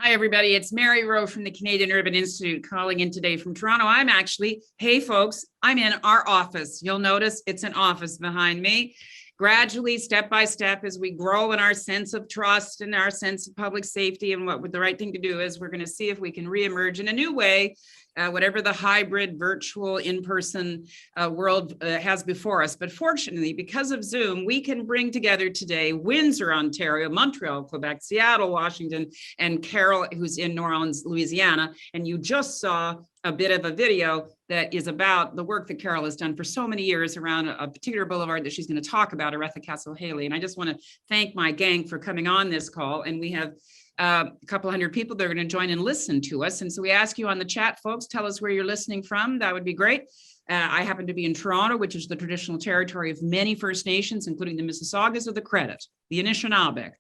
Hi, everybody. It's Mary Rowe from the Canadian Urban Institute calling in today from Toronto. Hey, folks, I'm in our office. You'll notice it's an office behind me. Gradually, step by step, as we grow in our sense of trust and our sense of public safety and what the right thing to do is, we're going to see if we can reemerge in a new way, whatever the hybrid, virtual, in-person world has before us. But fortunately, because of Zoom, we can bring together today Windsor, Ontario, Montreal, Quebec, Seattle, Washington, and Carol, who's in New Orleans, Louisiana. And you just saw a bit of a video that is about the work that Carol has done for so many years around a particular boulevard that she's going to talk about, Aretha Castle Haley. And I just want to thank my gang for coming on this call. And we have a couple hundred people that are going to join and listen to us. And so we ask you on the chat, folks, tell us where you're listening from. That would be great. I happen to be in Toronto, which is the traditional territory of many First Nations, including the Mississaugas of the Credit, the Anishinaabe,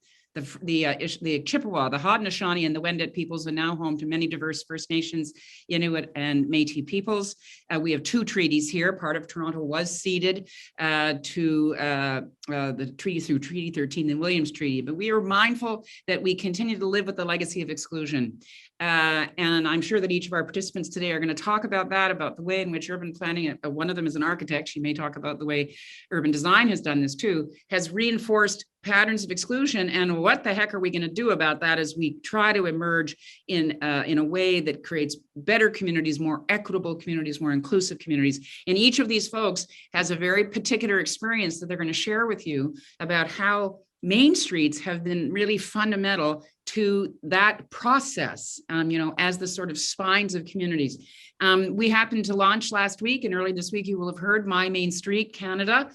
the Chippewa, the Haudenosaunee, and the Wendat peoples, are now home to many diverse First Nations, Inuit, and Métis peoples. We have two treaties here. Part of Toronto was ceded to the treaty through Treaty 13, the Williams Treaty, but we are mindful that we continue to live with the legacy of exclusion. And I'm sure that each of our participants today are going to talk about that, about the way in which urban planning, one of them is an architect, she may talk about the way urban design has done this too, has reinforced patterns of exclusion, and what the heck are we going to do about that as we try to emerge in a way that creates better communities, more equitable communities, more inclusive communities. And each of these folks has a very particular experience that they're going to share with you about how main streets have been really fundamental to that process, as the sort of spines of communities. We happened to launch last week, and early this week you will have heard My Main Street Canada.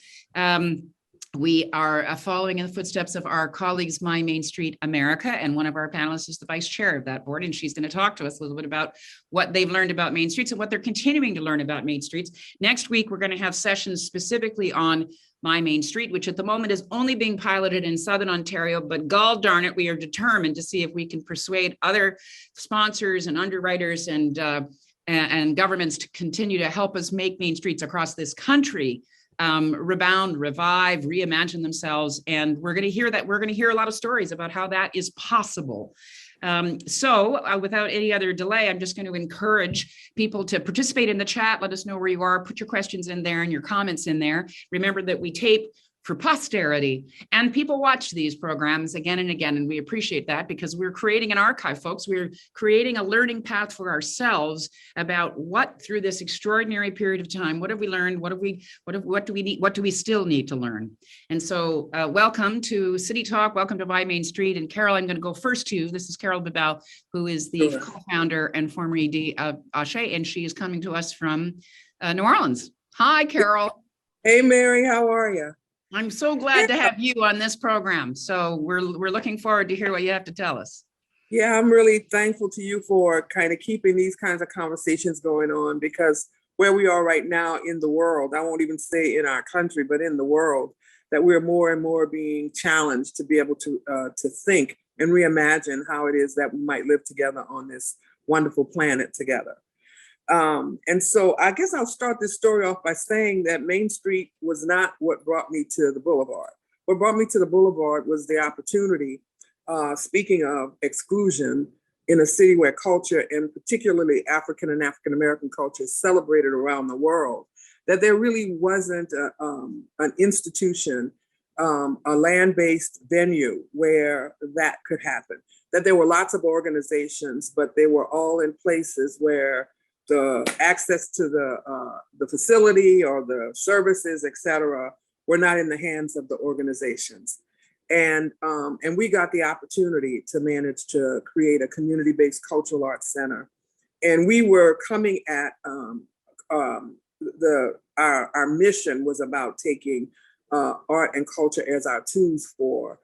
We are following in the footsteps of our colleagues, My Main Street America, and one of our panelists is the vice chair of that board, and she's going to talk to us a little bit about what they've learned about Main Streets and what they're continuing to learn about Main Streets. Next week, we're going to have sessions specifically on My Main Street, which at the moment is only being piloted in Southern Ontario, but gall darn it, we are determined to see if we can persuade other sponsors and underwriters and governments to continue to help us make Main Streets across this country rebound, revive, reimagine themselves. And we're going to hear that. We're going to hear a lot of stories about how that is possible. So without any other delay, I'm just going to encourage people to participate in the chat. Let us know where you are. Put your questions in there and your comments in there. Remember that we tape for posterity, and people watch these programs again and again, and we appreciate that because we're creating an archive, folks. We're creating a learning path for ourselves about what, through this extraordinary period of time, what have we learned? What do we need? What do we still need to learn? And so welcome to City Talk. Welcome to My Main Street. And Carol, I'm going to go first to you. This is Carol Bibel, who is the co-founder and former ED of Ashe, and she is coming to us from New Orleans. Hi, Carol. Hey, Mary, how are you? I'm so glad to have you on this program. So we're looking forward to hear what you have to tell us. Yeah, I'm really thankful to you for kind of keeping these kinds of conversations going on, because where we are right now in the world, I won't even say in our country, but in the world, that we're more and more being challenged to be able to think and reimagine how it is that we might live together on this wonderful planet together. And so I guess I'll start this story off by saying that Main Street was not what brought me to the boulevard. What brought me to the boulevard was the opportunity, speaking of exclusion, in a city where culture, and particularly African and African-American culture, is celebrated around the world, that there really wasn't an institution, a land-based venue where that could happen. That there were lots of organizations, but they were all in places where the access to the facility or the services, et cetera, were not in the hands of the organizations. And we got the opportunity to manage to create a community-based cultural arts center. And we were coming at, our mission was about taking art and culture as our tools for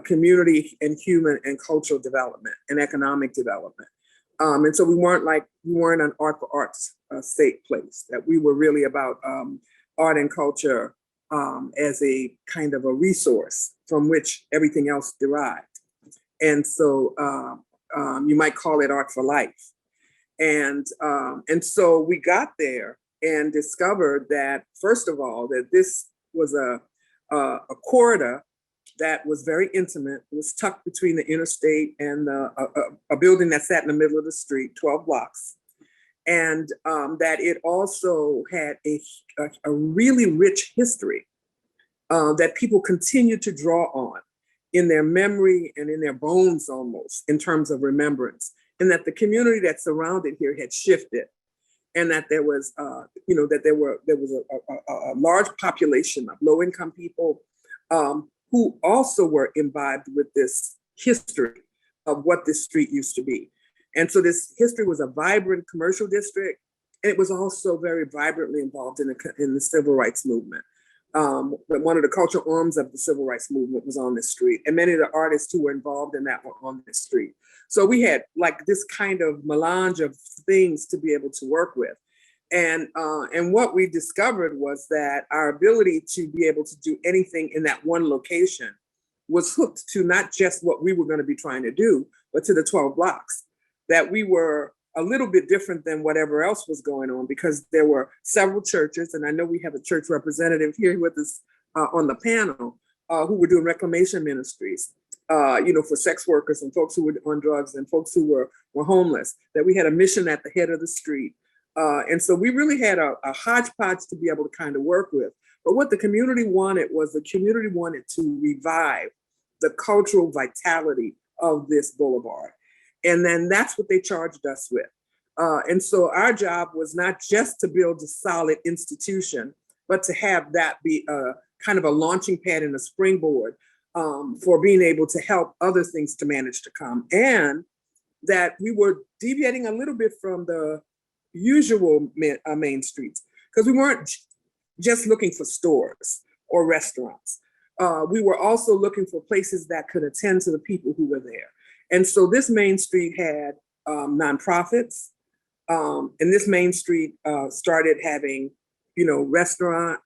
community and human and cultural development and economic development. And so we weren't an art for art's sake place, that we were really about art and culture as a kind of a resource from which everything else derived. And so you might call it art for life. And so we got there and discovered that, first of all, that this was a corridor that was very intimate. It was tucked between the interstate and a building that sat in the middle of the street, 12 blocks. And that it also had a really rich history that people continue to draw on in their memory and in their bones almost, in terms of remembrance. And that the community that surrounded here had shifted, and that there was, that there was a large population of low-income people who also were imbibed with this history of what this street used to be. And so this history was a vibrant commercial district, and it was also very vibrantly involved in the civil rights movement. One of the cultural arms of the civil rights movement was on this street, and many of the artists who were involved in that were on this street. So we had like this kind of melange of things to be able to work with. And what we discovered was that our ability to be able to do anything in that one location was hooked to not just what we were going to be trying to do, but to the 12 blocks. That we were a little bit different than whatever else was going on, because there were several churches, and I know we have a church representative here with us on the panel who were doing reclamation ministries, for sex workers and folks who were on drugs and folks who were homeless, that we had a mission at the head of the street. And so we really had a hodgepodge to be able to kind of work with. But what the community wanted was the community wanted to revive the cultural vitality of this boulevard. And then that's what they charged us with. And so our job was not just to build a solid institution, but to have that be a kind of a launching pad and a springboard for being able to help other things to manage to come. And that we were deviating a little bit from the usual main streets, because we weren't just looking for stores or restaurants. We were also looking for places that could attend to the people who were there. And so this main street had nonprofits, and this main street started having, restaurant.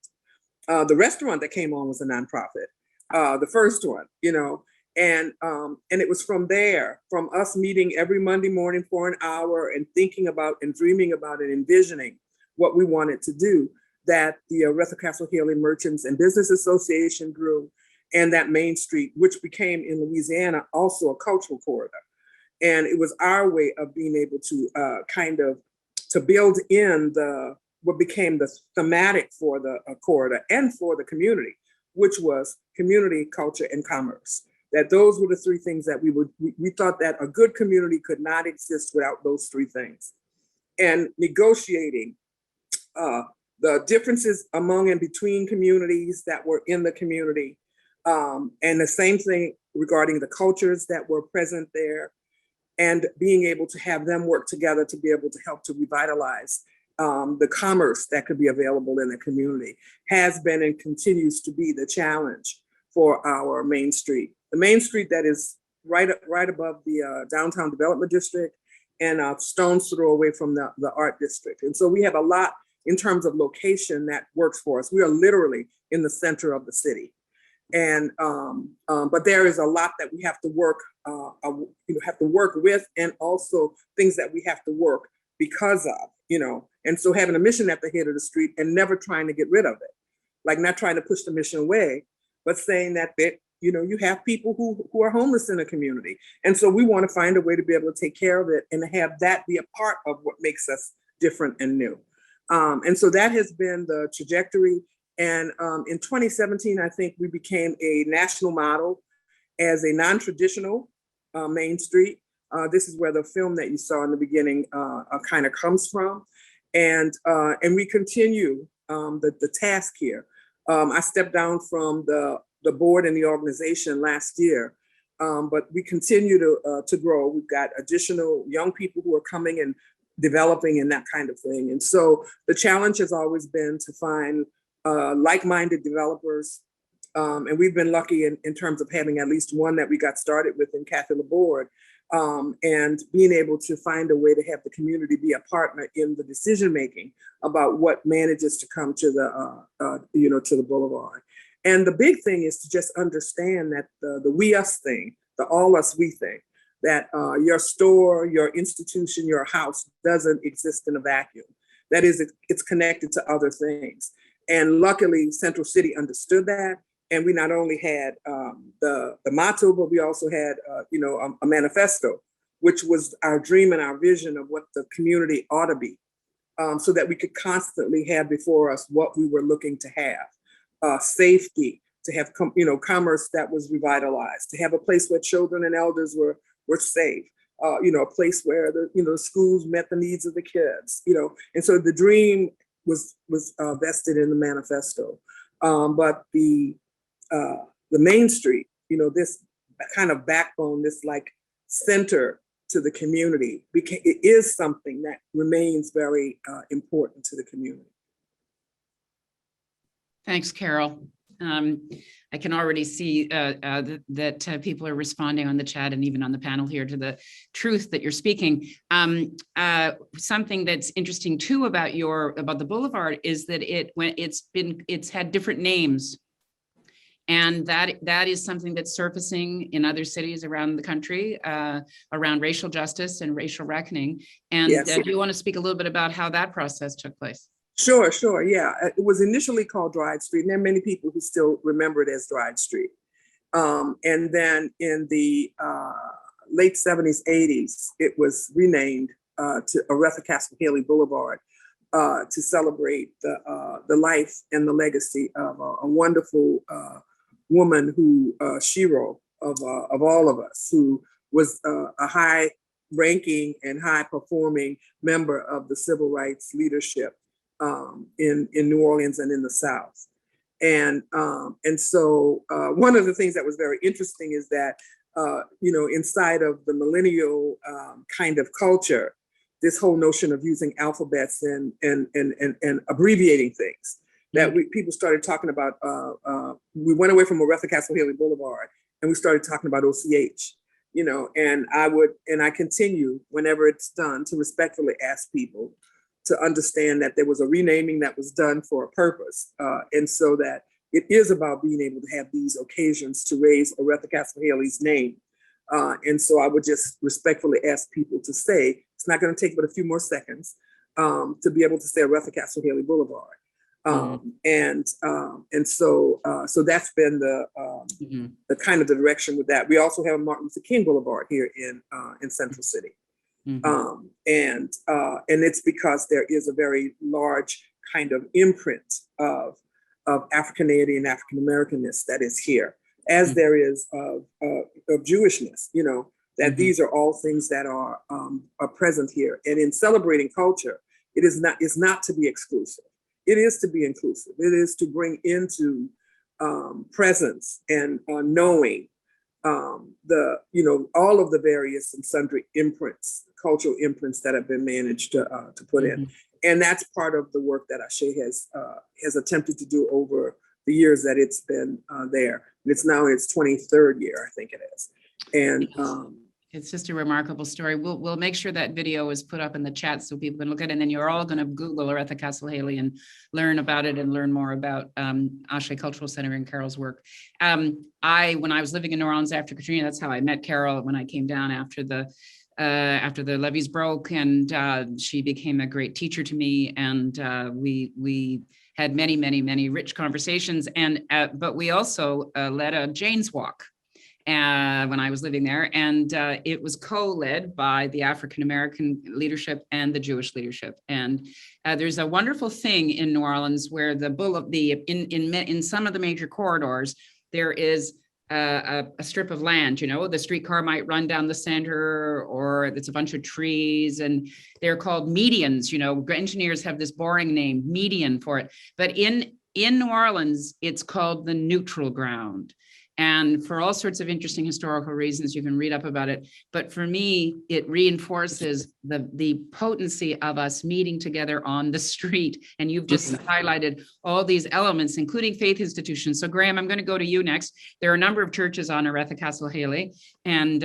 The restaurant that came on was a nonprofit, the first one, and it was from there, from us meeting every Monday morning for an hour and thinking about and dreaming about and envisioning what we wanted to do, that the Rethel Castle Haley Merchants and Business Association grew, and that Main Street, which became in Louisiana also a cultural corridor. And it was our way of being able to to build in what became the thematic for the corridor and for the community, which was community, culture, and commerce. That those were the three things that we thought that a good community could not exist without those three things. And negotiating the differences among and between communities that were in the community, and the same thing regarding the cultures that were present there, and being able to have them work together to be able to help to revitalize the commerce that could be available in the community, has been and continues to be the challenge for our Main Street. The Main Street that is right above the downtown development district and a stone's throw away from the art district. And so we have a lot in terms of location that works for us. We are literally in the center of the city. And but there is a lot that we have to work with, and also things that we have to work because of, and so having a mission at the head of the street and never trying to get rid of it, like not trying to push the mission away, but saying that you have people who are homeless in the community. And so we want to find a way to be able to take care of it and have that be a part of what makes us different and new. And so that has been the trajectory. And in 2017, I think we became a national model as a non-traditional Main Street. This is where the film that you saw in the beginning kind of comes from. And we continue the task here. I stepped down from the board and the organization last year, but we continue to grow. We've got additional young people who are coming and developing and that kind of thing. And so the challenge has always been to find like-minded developers. And we've been lucky in terms of having at least one that we got started with in Kathy LaBorde, and being able to find a way to have the community be a partner in the decision-making about what manages to come to the boulevard. And the big thing is to just understand that the we us thing, the all us we thing, that your store, your institution, your house doesn't exist in a vacuum. That is, it's connected to other things. And luckily, Central City understood that And we not only had the motto, but we also had, a manifesto, which was our dream and our vision of what the community ought to be, so that we could constantly have before us what we were looking to have. Safety, to have commerce that was revitalized, to have a place where children and elders were safe, a place where the schools met the needs of the kids, and so the dream was vested in the manifesto. But the Main Street, this kind of backbone, this like center to the community, it is something that remains very important to the community. Thanks, Carol. I can already see that people are responding on the chat and even on the panel here to the truth that you're speaking. Something that's interesting too about the Boulevard is that it's had different names. And that is something that's surfacing in other cities around the country, around racial justice and racial reckoning. And Yes. Do you want to speak a little bit about how that process took place? Sure. Yeah, it was initially called Drive Street, and there are many people who still remember it as Drive Street. And then in the late 70s, 80s, it was renamed to Aretha Castle Haley Boulevard to celebrate the life and the legacy of a wonderful woman who, Shiro, of all of us, who was a high-ranking and high-performing member of the civil rights leadership in New Orleans and in the South. And so one of the things that was very interesting is that, inside of the millennial kind of culture, this whole notion of using alphabets and abbreviating things, that people started talking about, we went away from Aretha Castle Haley Boulevard and we started talking about OCH, and I continue whenever it's done to respectfully ask people to understand that there was a renaming that was done for a purpose. And so that it is about being able to have these occasions to raise Aretha Castle Haley's name. And so I would just respectfully ask people to say, it's not gonna take but a few more seconds to be able to say Aretha Castle Haley Boulevard. And so that's been the kind of the direction with that. We also have Martin Luther King Boulevard here in Central City. And it's because there is a very large kind of imprint of Africanity and African Americanness that is here, as there is of Jewishness. That these are all things that are present here. And in celebrating culture, it's not to be exclusive. It is to be inclusive. It is to bring into presence and knowing all of the various and sundry imprints, cultural imprints that have been managed to put in. And that's part of the work that Ashe has attempted to do over the years that it's been there. And it's now in its 23rd year, I think it is. And it's just a remarkable story. We'll make sure that video is put up in the chat so people can look at it. And then you're all going to Google Aretha Castle Haley and learn about it and learn more about Ashe Cultural Center and Carol's work. When I was living in New Orleans after Katrina, that's how I met Carol when I came down after the levees broke, and she became a great teacher to me. And we had many rich conversations. And but we also led a Jane's Walk when I was living there, and it was co-led by the African American leadership and the Jewish leadership. And there's a wonderful thing in New Orleans where in some of the major corridors there is a strip of land. The streetcar might run down the center, or it's a bunch of trees, and they're called medians. Engineers have this boring name, median, for it, but in New Orleans it's called the neutral ground. And for all sorts of interesting historical reasons, you can read up about it. But for me, it reinforces the potency of us meeting together on the street. And you've just highlighted all these elements, including faith institutions. So Graham, I'm going to go to you next. There are a number of churches on Aretha Castle Haley, and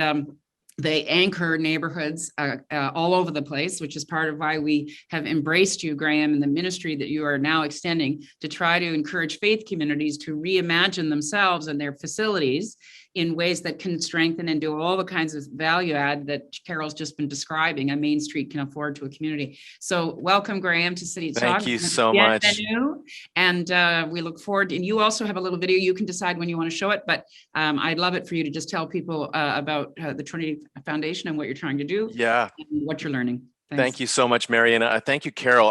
they anchor neighborhoods all over the place, which is part of why we have embraced you, Graham, and the ministry that you are now extending to try to encourage faith communities to reimagine themselves and their facilities in ways that can strengthen and do all the kinds of value add that Carol's just been describing a Main Street can afford to a community. So welcome, Graham, to City Talk. Thank you so much. Bienvenue. And we look forward, and you also have a little video. You can decide when you want to show it, but I'd love it for you to just tell people about the Trinity Foundation and what you're trying to do. Yeah. And what you're learning. Thanks. Thank you so much, Mary. And thank you, Carol.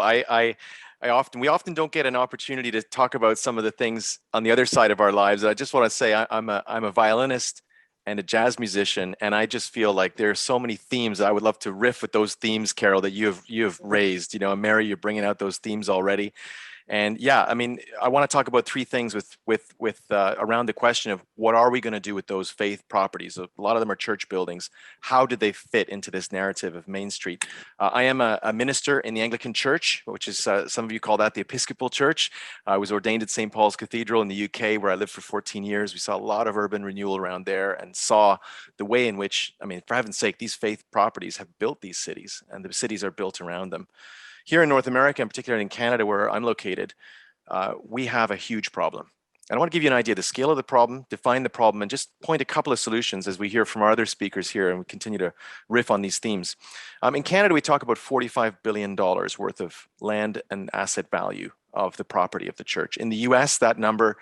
We often don't get an opportunity to talk about some of the things on the other side of our lives. I just want to say I'm a violinist and a jazz musician, and I just feel like there are so many themes. I would love to riff with those themes, Carol, that you've raised. You know, Mary, you're bringing out those themes already. And yeah, I mean, I want to talk about three things with around the question of what are we going to do with those faith properties? A lot of them are church buildings. How do they fit into this narrative of Main Street? I am a minister in the Anglican Church, which is some of you call that the Episcopal Church. I was ordained at St. Paul's Cathedral in the UK, where I lived for 14 years. We saw a lot of urban renewal around there and saw the way in which, I mean, for heaven's sake, these faith properties have built these cities, and the cities are built around them. Here in North America, and particularly in Canada, where I'm located, we have a huge problem. And I want to give you an idea of the scale of the problem, define the problem, and just point a couple of solutions as we hear from our other speakers here and we continue to riff on these themes. In Canada, we talk about $45 billion worth of land and asset value of the property of the church. In the US, that number,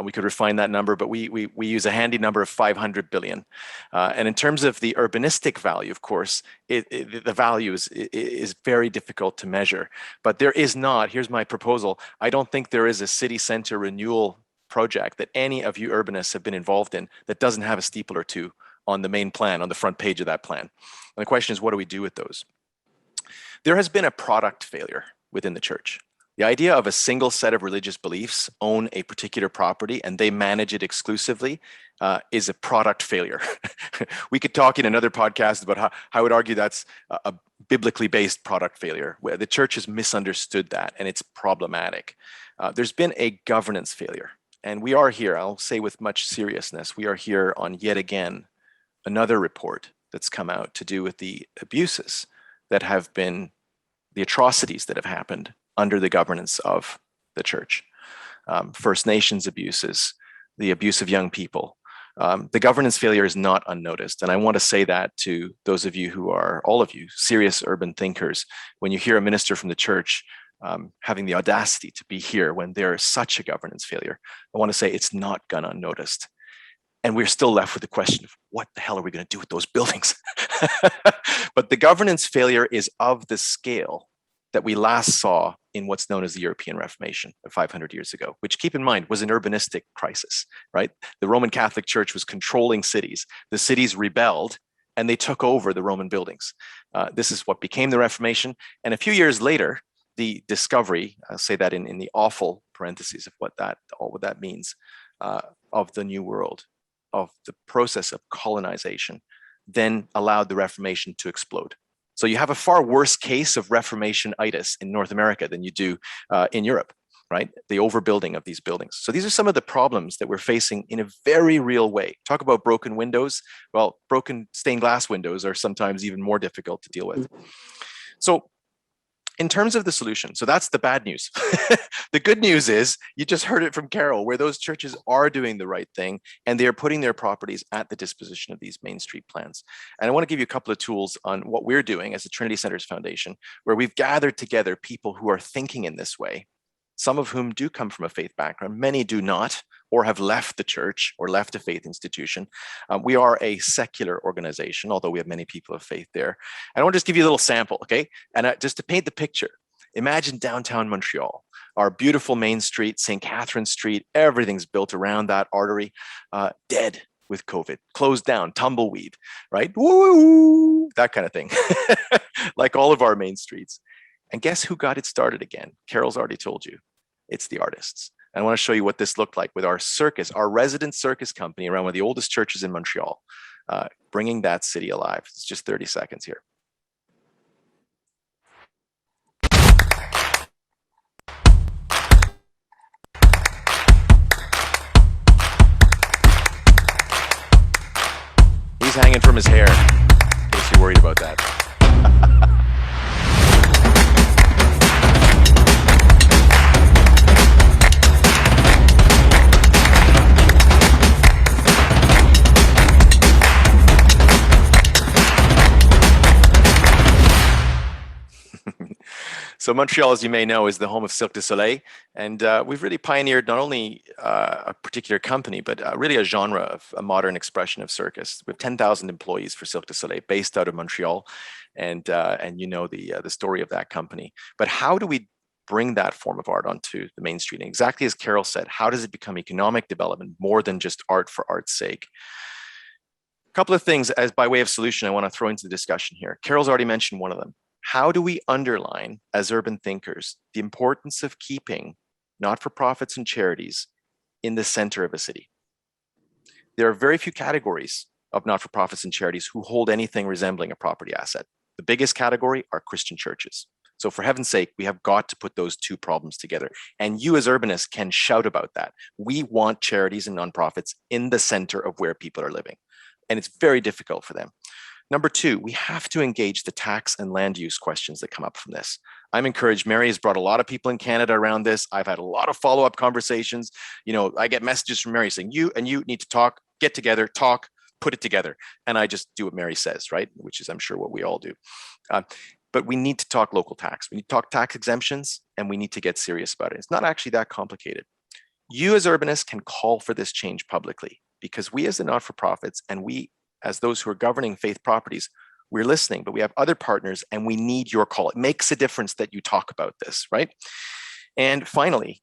we could refine that number, but we use a handy number of 500 billion. And in terms of the urbanistic value, of course, the value is very difficult to measure. But there is not, here's my proposal, I don't think there is a city center renewal project that any of you urbanists have been involved in that doesn't have a steeple or two on the main plan, on the front page of that plan. And the question is, what do we do with those? There has been a product failure within the church. The idea of a single set of religious beliefs own a particular property and they manage it exclusively is a product failure. We could talk in another podcast about how I would argue that's a biblically based product failure, where the church has misunderstood that and it's problematic. There's been a governance failure. And we are here, I'll say with much seriousness, we are here on yet again another report that's come out to do with the abuses that have been, the atrocities that have happened under the governance of the church. First Nations abuses, the abuse of young people. The governance failure is not unnoticed. And I want to say that to those of you who are, all of you, serious urban thinkers. When you hear a minister from the church having the audacity to be here when there is such a governance failure, I want to say it's not gone unnoticed. And we're still left with the question of what the hell are we going to do with those buildings? But the governance failure is of the scale that we last saw in what's known as the European Reformation of 500 years ago, which, keep in mind, was an urbanistic crisis, right? The Roman Catholic Church was controlling cities. The cities rebelled and they took over the Roman buildings. This is what became the Reformation. And a few years later, the discovery, I'll say that in the awful parentheses of what that means, of the New World, of the process of colonization, then allowed the Reformation to explode. So you have a far worse case of Reformation-itis in North America than you do in Europe, right? The overbuilding of these buildings. So these are some of the problems that we're facing in a very real way. Talk about broken windows. Well, broken stained glass windows are sometimes even more difficult to deal with. So in terms of the solution, so that's the bad news. The good news is, you just heard it from Carol, where those churches are doing the right thing and they are putting their properties at the disposition of these Main Street plans. And I want to give you a couple of tools on what we're doing as the Trinity Centers Foundation, where we've gathered together people who are thinking in this way, some of whom do come from a faith background, many do not, or have left the church or left a faith institution. We are a secular organization, although we have many people of faith there. And I want to just give you a little sample, okay? And just to paint the picture, imagine downtown Montreal, our beautiful Main Street, St. Catherine Street, everything's built around that artery, dead with COVID, closed down, tumbleweed, right? Woo, that kind of thing, like all of our main streets. And guess who got it started again? Carol's already told you. It's the artists. And I want to show you what this looked like with our circus, our resident circus company around one of the oldest churches in Montreal, bringing that city alive. It's just 30 seconds here. He's hanging from his hair, in case you're worried about that. So Montreal, as you may know, is the home of Cirque du Soleil. And we've really pioneered not only a particular company, but really a genre of a modern expression of circus. We have 10,000 employees for Cirque du Soleil based out of Montreal. And you know the story of that company. But how do we bring that form of art onto the main street? And exactly as Carol said, how does it become economic development more than just art for art's sake? A couple of things as by way of solution I want to throw into the discussion here. Carol's already mentioned one of them. How do we underline, as urban thinkers, the importance of keeping not-for-profits and charities in the center of a city? There are very few categories of not-for-profits and charities who hold anything resembling a property asset. The biggest category are Christian churches. So for heaven's sake, we have got to put those two problems together. And you as urbanists can shout about that. We want charities and nonprofits in the center of where people are living. And it's very difficult for them. Number two, we have to engage the tax and land use questions that come up from this. I'm encouraged. Mary has brought a lot of people in Canada around this. I've had a lot of follow-up conversations. You know, I get messages from Mary saying, you need to talk, get together, talk, put it together. And I just do what Mary says, right? Which is, I'm sure, what we all do. But we need to talk local tax. We need to talk tax exemptions, and we need to get serious about it. It's not actually that complicated. You as urbanists can call for this change publicly, because we as the not-for-profits and we as those who are governing faith properties, we're listening, but we have other partners and we need your call. It makes a difference that you talk about this, right? And finally,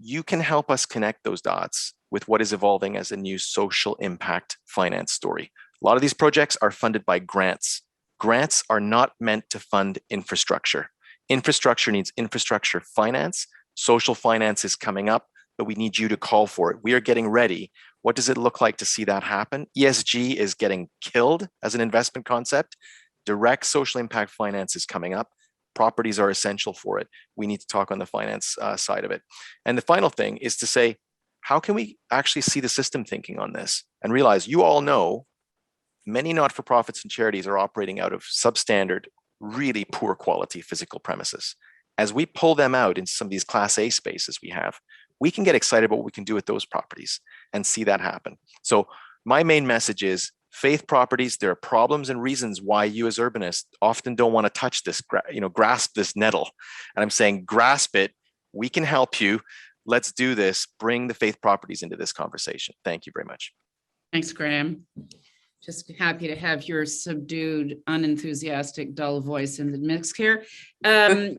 you can help us connect those dots with what is evolving as a new social impact finance story. A lot of these projects are funded by grants. Grants are not meant to fund infrastructure. Infrastructure needs infrastructure finance. Social finance is coming up, but we need you to call for it. We are getting ready. What does it look like to see that happen? ESG is getting killed as an investment concept. Direct social impact finance is coming up. Properties are essential for it. We need to talk on the finance side of it. And the final thing is to say, how can we actually see the system thinking on this and realize you all know many not-for-profits and charities are operating out of substandard, really poor quality physical premises. As we pull them out into some of these Class A spaces we can get excited about what we can do with those properties and see that happen. So my main message is faith properties, there are problems and reasons why you as urbanists often don't want to touch this, grasp this nettle. And I'm saying, grasp it. We can help you. Let's do this. Bring the faith properties into this conversation. Thank you very much. Thanks, Graham. Just happy to have your subdued, unenthusiastic, dull voice in the mix here. Also,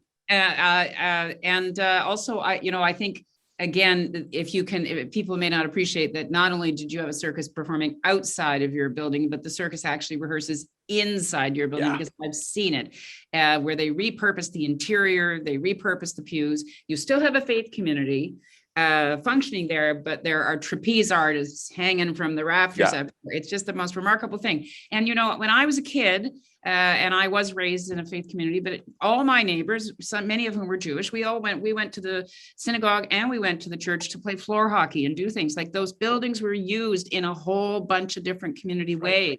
I think, again, if people may not appreciate that not only did you have a circus performing outside of your building, but the circus actually rehearses inside your building, because I've seen it, where they repurpose the interior, they repurpose the pews. You still have a faith community functioning there, but there are trapeze artists hanging from the rafters. It's just the most remarkable thing. And when I was a kid, and I was raised in a faith community, but all my neighbors, many of whom were Jewish, we went to the synagogue and we went to the church to play floor hockey and do things like those. Buildings were used in a whole bunch of different community ways.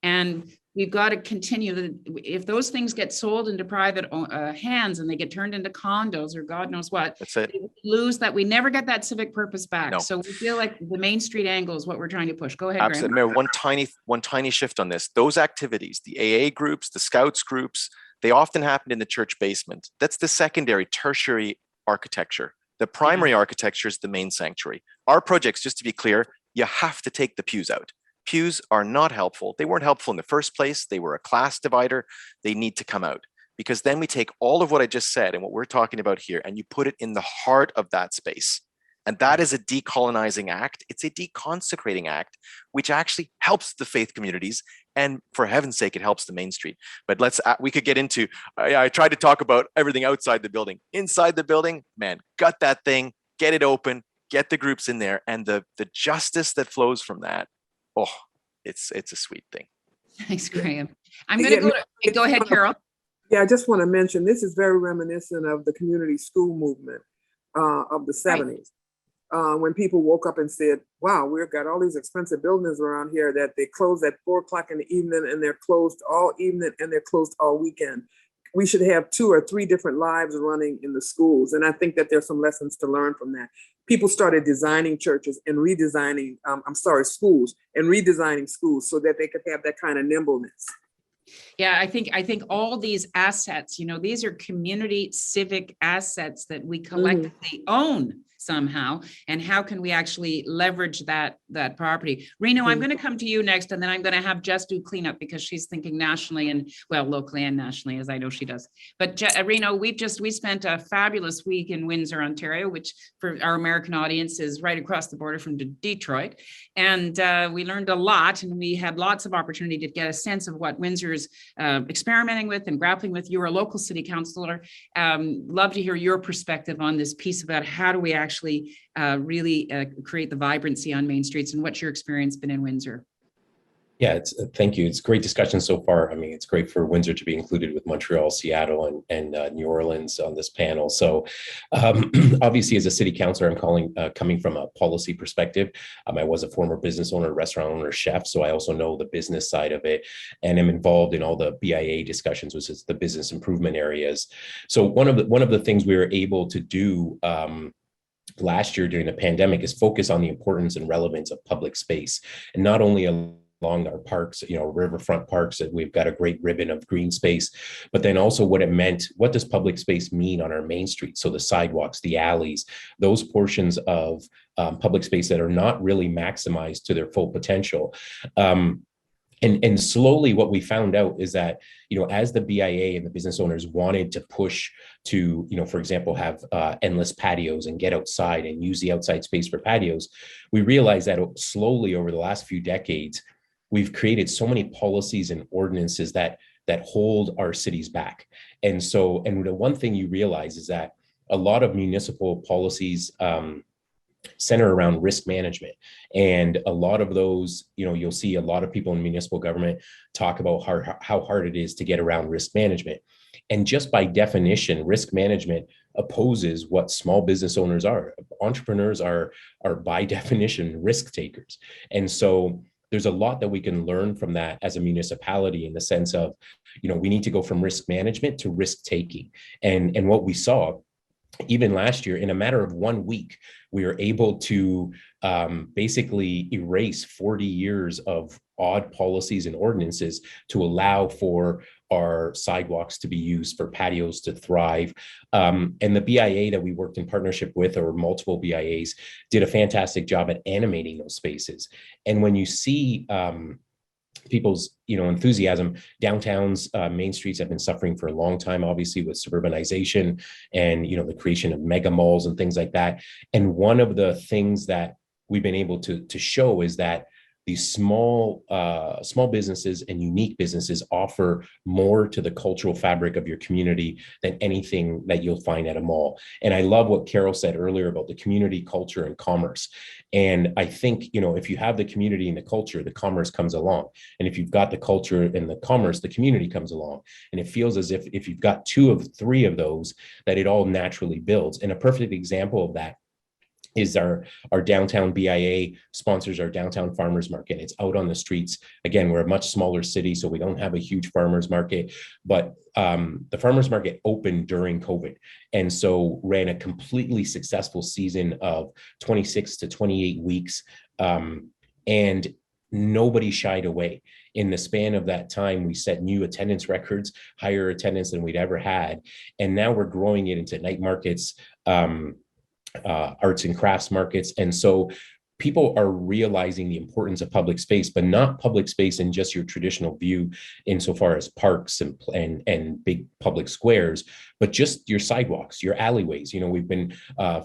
And we've got to continue. If those things get sold into private hands and they get turned into condos or God knows what, that's it. We lose that. We never get that civic purpose back. No. So we feel like the Main Street angle is what we're trying to push. Go ahead, Absolutely. Graham. One tiny shift on this. Those activities, the AA groups, the Scouts groups, they often happen in the church basement. That's the secondary, tertiary architecture. The primary architecture is the main sanctuary. Our projects, just to be clear, you have to take the pews out. Pews are not helpful. They weren't helpful in the first place. They were a class divider. They need to come out, because then we take all of what I just said and what we're talking about here, and you put it in the heart of that space. And that is a decolonizing act. It's a deconsecrating act, which actually helps the faith communities. And for heaven's sake, it helps the Main Street. But we could get into, I tried to talk about everything outside the building. Inside the building, man, gut that thing, get it open, get the groups in there. And the justice that flows from that, it's a sweet thing. Thanks, Graham. I'm going to go ahead, Carol. Yeah, I just want to mention, this is very reminiscent of the community school movement of the 70s. When people woke up and said, wow, we've got all these expensive buildings around here that they close at 4 o'clock in the evening and they're closed all evening and they're closed all weekend. We should have 2 or 3 different lives running in the schools. And I think that there's some lessons to learn from that. People started designing churches and redesigning, schools and redesigning schools so that they could have that kind of nimbleness. Yeah, I think all these assets, these are community civic assets that we collectively own somehow. And how can we actually leverage that property? Reno, I'm Mhm. going to come to you next, and then I'm going to have Jess do cleanup because she's thinking nationally and, well, locally and nationally, as I know she does. But Reno, we spent a fabulous week in Windsor, Ontario, which for our American audience is right across the border from Detroit. And we learned a lot, and we had lots of opportunity to get a sense of what Windsor's experimenting with and grappling with. You're a local city councilor. Love to hear your perspective on this piece about how do we actually really create the vibrancy on main streets, and what's your experience been in Windsor? Yeah, thank you. It's great discussion so far. I mean, it's great for Windsor to be included with Montreal, Seattle, and New Orleans on this panel. So, obviously, as a city councilor, I'm coming from a policy perspective. I was a former business owner, restaurant owner, chef, so I also know the business side of it, and am involved in all the BIA discussions, which is the business improvement areas. So, one of the things we were able to do last year during the pandemic is focus on the importance and relevance of public space, and not only along our parks, riverfront parks, that we've got a great ribbon of green space, but then also what it meant, what does public space mean on our main street? So the sidewalks, the alleys, those portions of public space that are not really maximized to their full potential. And slowly what we found out is that, as the BIA and the business owners wanted to push to, for example, have endless patios and get outside and use the outside space for patios, we realized that slowly over the last few decades, we've created so many policies and ordinances that hold our cities back. And the one thing you realize is that a lot of municipal policies center around risk management. And a lot of those, you'll see a lot of people in municipal government talk about how hard it is to get around risk management. And just by definition, risk management opposes what small business owners are. Entrepreneurs are by definition risk takers. And so there's a lot that we can learn from that as a municipality, in the sense of, we need to go from risk management to risk taking. And what we saw, even last year, in a matter of 1 week, we were able to basically erase 40 years of odd policies and ordinances to allow for our sidewalks to be used for patios to thrive. And the BIA that we worked in partnership with, or multiple BIAs, did a fantastic job at animating those spaces. And when you see people's enthusiasm, downtowns, main streets have been suffering for a long time, obviously, with suburbanization and the creation of mega malls and things like that. And one of the things that we've been able to show is that these small businesses and unique businesses offer more to the cultural fabric of your community than anything that you'll find at a mall. And I love what Carol said earlier about the community, culture, and commerce. And I think, if you have the community and the culture, the commerce comes along. And if you've got the culture and the commerce, the community comes along. And it feels as if you've got 2 of 3 of those, that it all naturally builds. And a perfect example of that is our downtown BIA sponsors our downtown farmers market. It's out on the streets. Again, we're a much smaller city, so we don't have a huge farmers market, but the farmers market opened during COVID. And so ran a completely successful season of 26 to 28 weeks. And nobody shied away. In the span of that time, we set new attendance records, higher attendance than we'd ever had. And now we're growing it into night markets, arts and crafts markets. And so people are realizing the importance of public space, but not public space in just your traditional view insofar as parks and big public squares, but just your sidewalks, your alleyways. We've been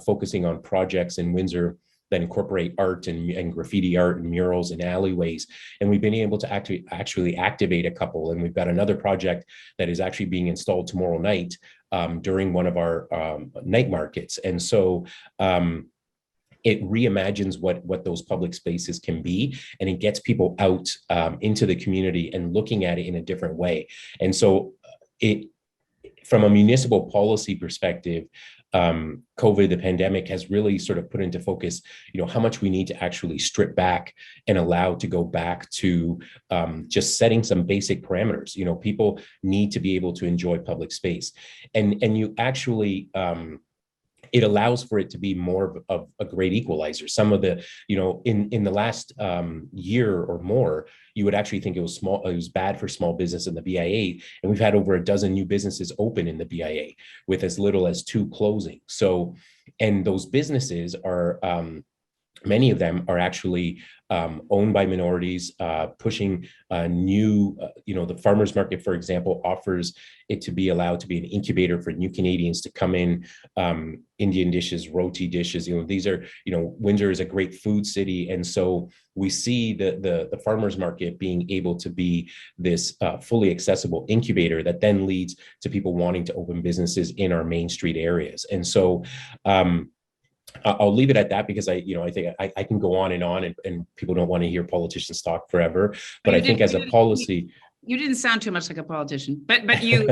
focusing on projects in Windsor that incorporate art and graffiti art and murals in alleyways. And we've been able to actually activate a couple. And we've got another project that is actually being installed tomorrow night during one of our night markets. And so it reimagines what those public spaces can be, and it gets people out into the community and looking at it in a different way. And so from a municipal policy perspective, COVID, the pandemic, has really sort of put into focus, how much we need to actually strip back and allow to go back to just setting some basic parameters. People need to be able to enjoy public space, and you actually, it allows for it to be more of a great equalizer. Some of the, in the last year or more, you would actually think it was bad for small business in the BIA. And we've had over a dozen new businesses open in the BIA with as little as 2 closing. So, and those businesses are, many of them are actually owned by minorities, pushing new, the farmers market, for example, offers it to be allowed to be an incubator for new Canadians to come in, Indian dishes, roti dishes. These are, Windsor is a great food city. And so we see the farmers market being able to be this fully accessible incubator that then leads to people wanting to open businesses in our Main Street areas. And so, I'll leave it at that because I think I can go on and people don't want to hear politicians talk forever. But I think as a policy, you didn't sound too much like a politician, but you,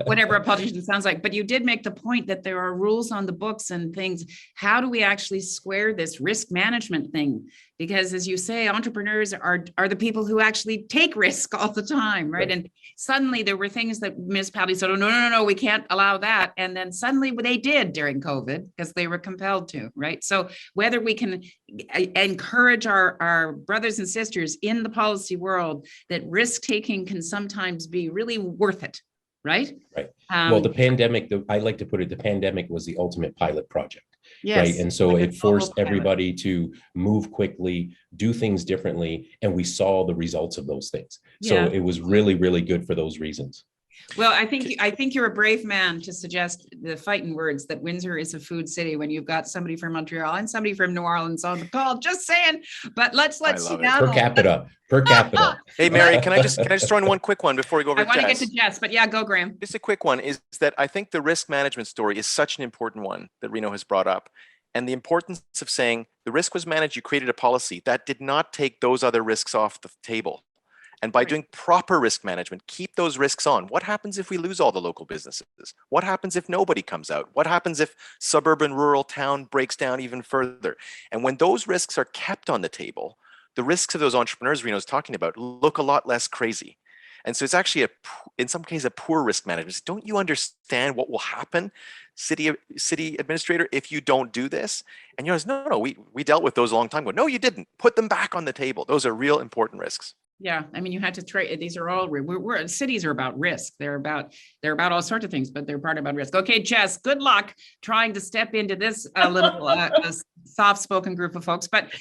whatever a politician sounds like, but you did make the point that there are rules on the books and things. How do we actually square this risk management thing? Because as you say, entrepreneurs are the people who actually take risk all the time, right? And suddenly there were things that municipalities said, oh, no, we can't allow that. And then suddenly they did during COVID because they were compelled to, right? So whether we can encourage our brothers and sisters in the policy world that risk taking can sometimes be really worth it, right? Right. Well, the pandemic, I like to put it, the pandemic was the ultimate pilot project. Yes, right. And so it forced everybody to move quickly, do things differently. And we saw the results of those things. So it was really, really good for those reasons. Well, I think you're a brave man to suggest the fighting words that Windsor is a food city when you've got somebody from Montreal and somebody from New Orleans on the call. Just saying. But let's see now. Per capita. Hey, Mary, can I just throw in one quick one before we go over to Jess? I want to get to Jess, but yeah, go, Graham. Just a quick one is that I think the risk management story is such an important one that Reno has brought up. And the importance of saying the risk was managed, you created a policy that did not take those other risks off the table. And by doing proper risk management, keep those risks on. What happens if we lose all the local businesses? What happens if nobody comes out? What happens if suburban rural town breaks down even further? And when those risks are kept on the table, the risks of those entrepreneurs Reno's talking about look a lot less crazy. And so it's actually in some cases a poor risk management. Don't you understand what will happen, city administrator, if you don't do this? And no, we dealt with those a long time ago. No, you didn't. Put them back on the table. Those are real important risks. Yeah, I mean, you had to trade. These are all cities are about risk. They're about all sorts of things, but they're part about risk. Okay, Jess, good luck trying to step into this little soft-spoken group of folks. But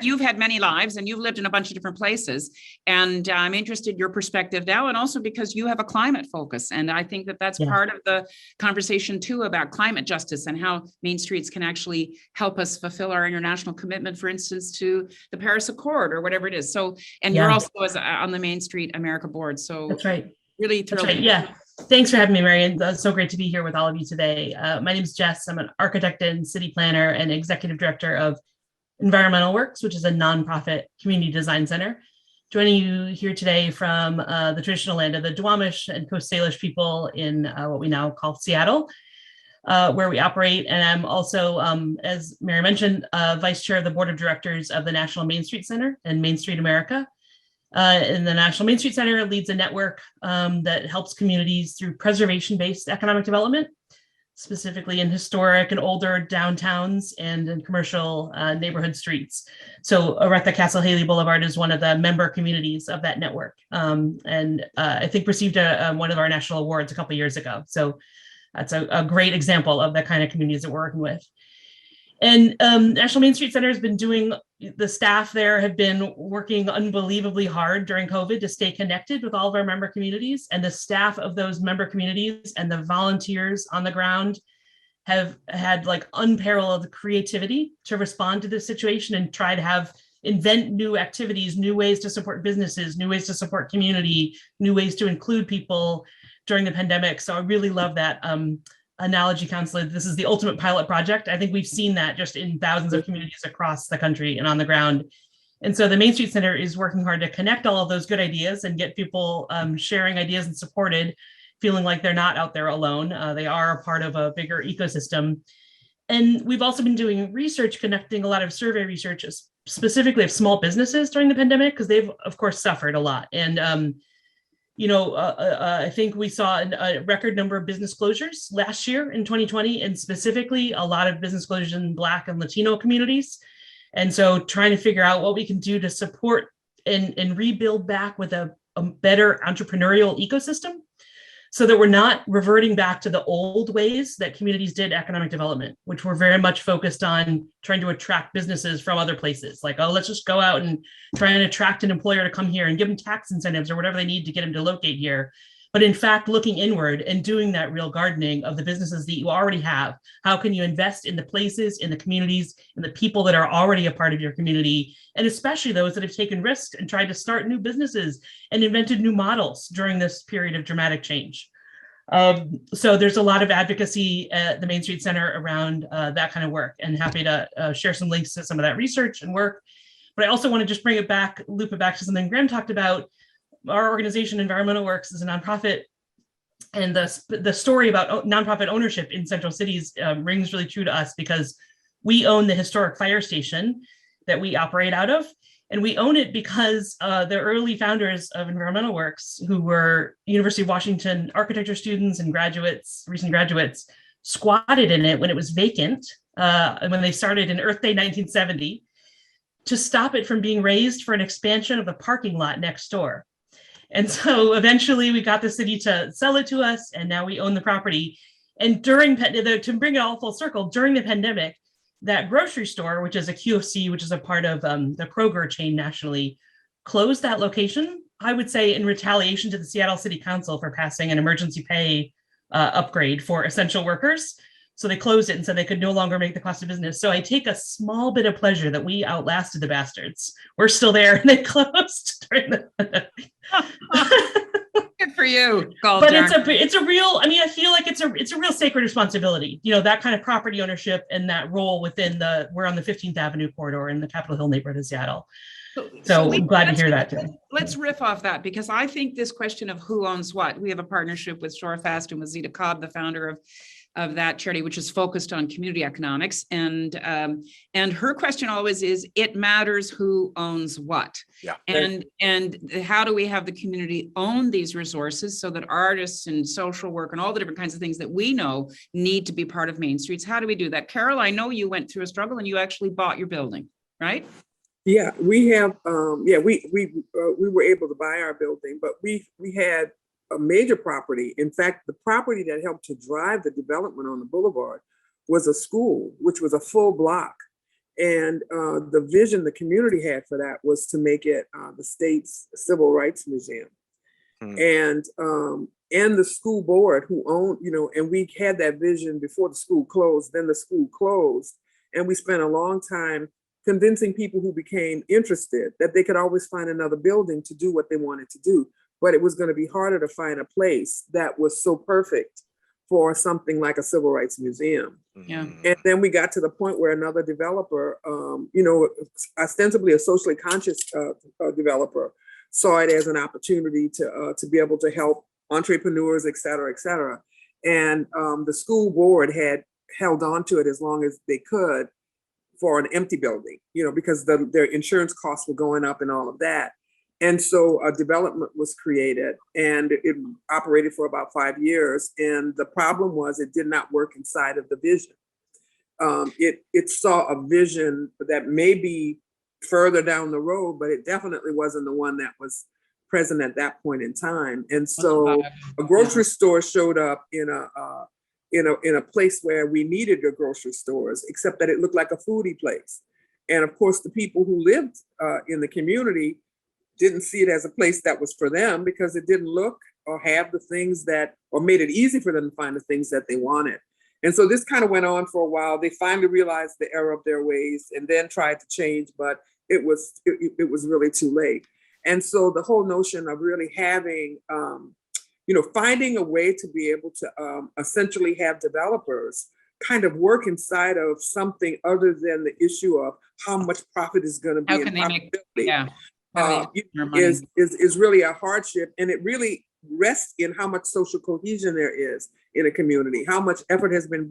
you've had many lives and you've lived in a bunch of different places. And I'm interested in your perspective now, and also because you have a climate focus. And I think that that's part of the conversation too about climate justice and how Main Streets can actually help us fulfill our international commitment, for instance, to the Paris Accord or whatever it is. So, and you're also on the Main Street America board. So that's right. Really thrilled. That's right. Yeah. Thanks for having me, Mary. And it's so great to be here with all of you today. My name is Jess. I'm an architect and city planner and executive director of Environmental Works, which is a nonprofit community design center. Joining you here today from the traditional land of the Duwamish and Coast Salish people in what we now call Seattle, where we operate. And I'm also, as Mary mentioned, vice chair of the board of directors of the National Main Street Center and Main Street America. And the National Main Street Center leads a network that helps communities through preservation-based economic development, specifically in historic and older downtowns and in commercial neighborhood streets. So Aretha Castle Haley Boulevard is one of the member communities of that network, and I think received one of our national awards a couple of years ago. So that's a great example of the kind of communities that we're working with. And National Main Street Center has been the staff there have been working unbelievably hard during COVID to stay connected with all of our member communities. And the staff of those member communities and the volunteers on the ground have had like unparalleled creativity to respond to this situation and try to invent new activities, new ways to support businesses, new ways to support community, new ways to include people during the pandemic. So I really love that analogy, Counselor. This is the ultimate pilot project. I think we've seen that just in thousands of communities across the country and on the ground. And so the Main Street Center is working hard to connect all of those good ideas and get people sharing ideas and supported, feeling like they're not out there alone. They are a part of a bigger ecosystem. And we've also been doing research, connecting a lot of survey research, specifically of small businesses during the pandemic, because they've, of course, suffered a lot. And I think we saw a record number of business closures last year in 2020, and specifically a lot of business closures in Black and Latino communities. And so trying to figure out what we can do to support and rebuild back with a better entrepreneurial ecosystem, so that we're not reverting back to the old ways that communities did economic development, which were very much focused on trying to attract businesses from other places. Like, oh, let's just go out and try and attract an employer to come here and give them tax incentives or whatever they need to get them to locate here. But in fact, looking inward and doing that real gardening of the businesses that you already have. How can you invest in the places, in the communities, in the people that are already a part of your community, and especially those that have taken risks and tried to start new businesses and invented new models during this period of dramatic change. So there's a lot of advocacy at the Main Street Center around that kind of work, and happy to share some links to some of that research and work. But I also want to just bring it back, loop it back to something Graham talked about. Our organization, Environmental Works, is a nonprofit, and the story about nonprofit ownership in central cities rings really true to us, because we own the historic fire station that we operate out of. And we own it because the early founders of Environmental Works, who were University of Washington architecture students and graduates, recent graduates, squatted in it when it was vacant, when they started in Earth Day 1970, to stop it from being razed for an expansion of the parking lot next door. And so eventually we got the city to sell it to us, and now we own the property. And to bring it all full circle, during the pandemic, that grocery store, which is a QFC, which is a part of the Kroger chain nationally, closed that location, I would say, in retaliation to the Seattle City Council for passing an emergency pay upgrade for essential workers. So they closed it and said they could no longer make the cost of business. So I take a small bit of pleasure that we outlasted the bastards. We're still there, and they closed during the Good for you. But it's a real, I mean, I feel like it's a real sacred responsibility, that kind of property ownership and that role within we're on the 15th Avenue corridor in the Capitol Hill neighborhood of Seattle. So I'm glad to hear that too. Let's riff off that, because I think this question of who owns what, we have a partnership with Shorefast and with Zita Cobb, the founder of that charity, which is focused on community economics. And her question always is, it matters who owns what. Yeah. And how do we have the community own these resources so that artists and social work and all the different kinds of things that we know need to be part of Main Streets? How do we do that? Carol, I know you went through a struggle and you actually bought your building, right? Yeah, we have, we were able to buy our building, but we had a major property. In fact, the property that helped to drive the development on the boulevard was a school, which was a full block. And the vision the community had for that was to make it the state's civil rights museum. And the school board who owned, and we had that vision before the school closed, then the school closed. And we spent a long time convincing people who became interested that they could always find another building to do what they wanted to do. But it was going to be harder to find a place that was so perfect for something like a civil rights museum. Yeah. And then we got to the point where another developer, ostensibly a socially conscious developer, saw it as an opportunity to be able to help entrepreneurs, et cetera, et cetera. And the school board had held on to it as long as they could for an empty building, because their insurance costs were going up and all of that. And so a development was created, and it operated for about 5 years. And the problem was it did not work inside of the vision. It saw a vision that may be further down the road, but it definitely wasn't the one that was present at that point in time. And so a grocery store showed up in a place where we needed the grocery stores, except that it looked like a foodie place. And of course, the people who lived in the community didn't see it as a place that was for them, because it didn't look or have the things or made it easy for them to find the things that they wanted. And so this kind of went on for a while. They finally realized the error of their ways and then tried to change, but it was really too late. And so the whole notion of really having, finding a way to be able to essentially have developers kind of work inside of something other than the issue of how much profit is going to be. How can they make, is really a hardship, and it really rests in how much social cohesion there is in a community, how much effort has been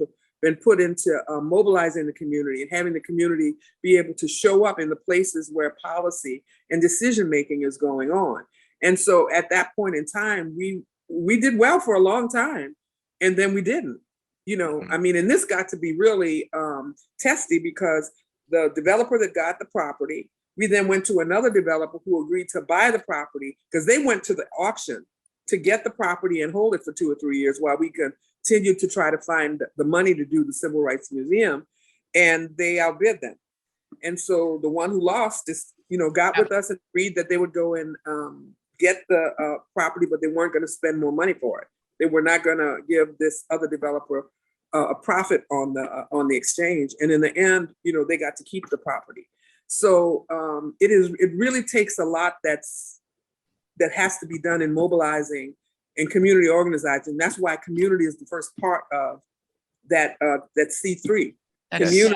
put into mobilizing the community and having the community be able to show up in the places where policy and decision making is going on. And so at that point in time, we did well for a long time, and then we didn't. I mean, and this got to be really testy because the developer that got the property, we then went to another developer who agreed to buy the property because they went to the auction to get the property and hold it for 2 or 3 years while we continued to try to find the money to do the Civil Rights Museum, and they outbid them. And so the one who lost is, got with us and agreed that they would go and get the property, but they weren't going to spend more money for it. They were not going to give this other developer a profit on the exchange. And in the end, they got to keep the property. So it really takes a lot that has to be done in mobilizing and community organizing. That's why community is the first part of that C3: community,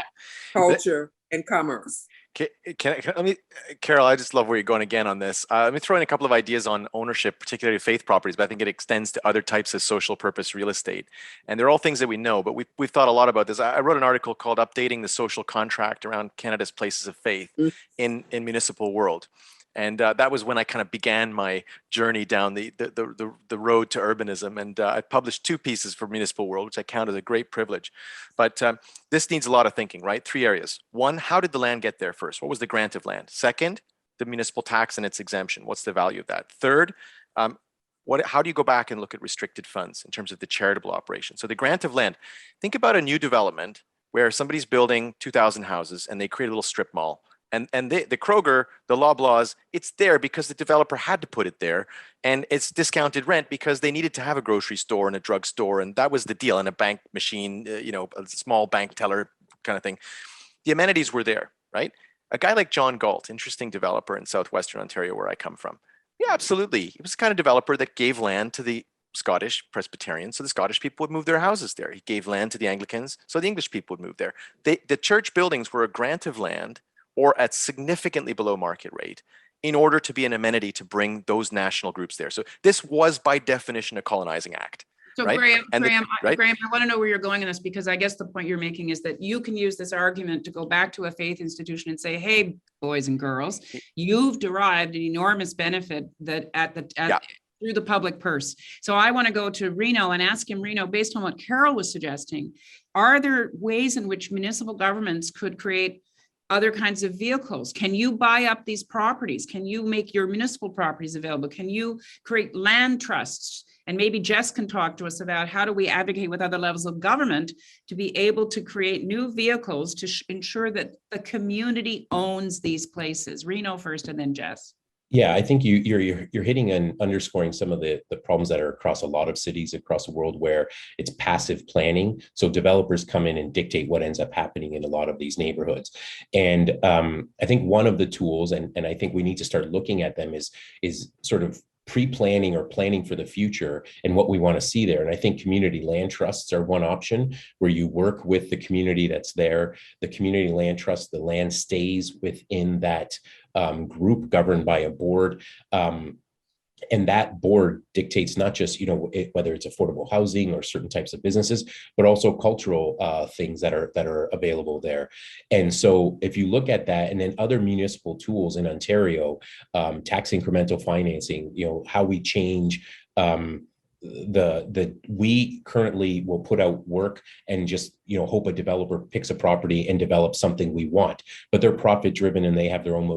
culture, and commerce. Let me, Carol, I just love where you're going again on this. Let me throw in a couple of ideas on ownership, particularly faith properties, but I think it extends to other types of social purpose real estate. And they're all things that we know, but we've thought a lot about this. I wrote an article called Updating the Social Contract Around Canada's Places of Faith in municipal world. And that was when I kind of began my journey down the road to urbanism. And I published 2 pieces for Municipal World, which I count as a great privilege. But this needs a lot of thinking, right? 3 areas. 1, how did the land get there first? What was the grant of land? 2nd, the municipal tax and its exemption. What's the value of that? 3rd, how do you go back and look at restricted funds in terms of the charitable operation? So the grant of land, think about a new development where somebody's building 2,000 houses and they create a little strip mall. And the Kroger, the Loblaws, it's there because the developer had to put it there. And it's discounted rent because they needed to have a grocery store and a drugstore. And that was the deal. And a bank machine, a small bank teller kind of thing. The amenities were there, right? A guy like John Galt, interesting developer in southwestern Ontario, where I come from. Yeah, absolutely. He was the kind of developer that gave land to the Scottish Presbyterians, so the Scottish people would move their houses there. He gave land to the Anglicans, so the English people would move there. The church buildings were a grant of land or at significantly below market rate in order to be an amenity to bring those national groups there. So this was by definition a colonizing act. So right? Graham, right? Graham, I want to know where you're going in this, because I guess the point you're making is that you can use this argument to go back to a faith institution and say, hey, boys and girls, you've derived an enormous benefit that through the public purse. So I want to go to Reno and ask him, Reno, based on what Carol was suggesting, are there ways in which municipal governments could create other kinds of vehicles? Can you buy up these properties? Can you make your municipal properties available? Can you create land trusts? And maybe Jess can talk to us about how do we advocate with other levels of government to be able to create new vehicles to ensure that the community owns these places. Reno first and then Jess. Yeah, I think you're hitting and underscoring some of the problems that are across a lot of cities across the world where it's passive planning. So developers come in and dictate what ends up happening in a lot of these neighborhoods. And I think one of the tools, and I think we need to start looking at them, is sort of pre-planning or planning for the future and what we want to see there. And I think community land trusts are one option where you work with the community that's there. The community land trust, the land stays within that group governed by a board. And that board dictates not just, whether it's affordable housing or certain types of businesses, but also cultural things that are available there. And so if you look at that, and then other municipal tools in Ontario, tax incremental financing, how we change we currently will put out work and just hope a developer picks a property and develops something we want, but they're profit driven and they have their own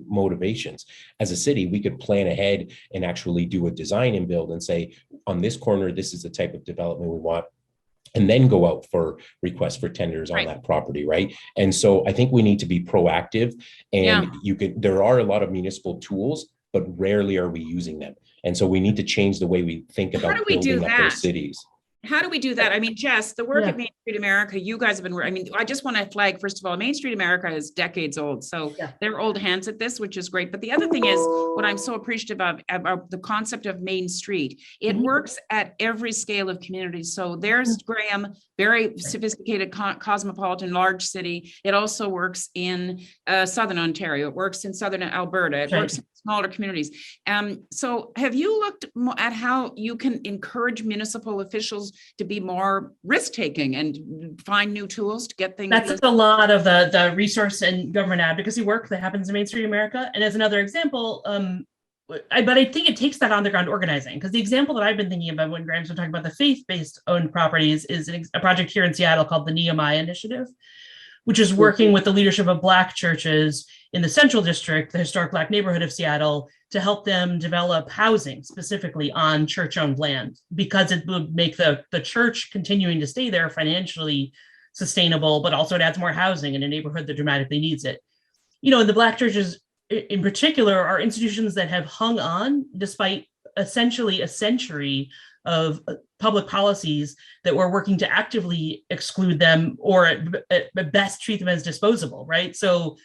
motivations. As a city, we could plan ahead and actually do a design and build and say, on this corner, this is the type of development we want, and then go out for requests for tenders on that property, right? And so I think we need to be proactive, and there are a lot of municipal tools, but rarely are we using them. And so we need to change the way we think about building up those cities. How do we do that? I mean, Jess, the work at Main Street America, you guys have been working. I mean, I just want to flag, first of all, Main Street America is decades old. So they're old hands at this, which is great. But the other thing is what I'm so appreciative of about the concept of Main Street. It works at every scale of community. So there's Graham, very sophisticated, cosmopolitan, large city. It also works in Southern Ontario. It works in Southern Alberta. It works in smaller communities. So have you looked at how you can encourage municipal officials to be more risk-taking and find new tools to get things? That's a lot of the resource and government advocacy work that happens in Main Street America. And as another example, but I think it takes that on the ground organizing, because the example that I've been thinking about when Graham's been talking about the faith-based owned properties is a project here in Seattle called the Nehemiah Initiative, which is working with the leadership of Black churches in the Central District, the historic Black neighborhood of Seattle, to help them develop housing specifically on church-owned land, because it would make the church continuing to stay there financially sustainable, but also it adds more housing in a neighborhood that dramatically needs it. You know, and the Black churches in particular are institutions that have hung on despite essentially a century of public policies that were working to actively exclude them, or at best treat them as disposable, right? So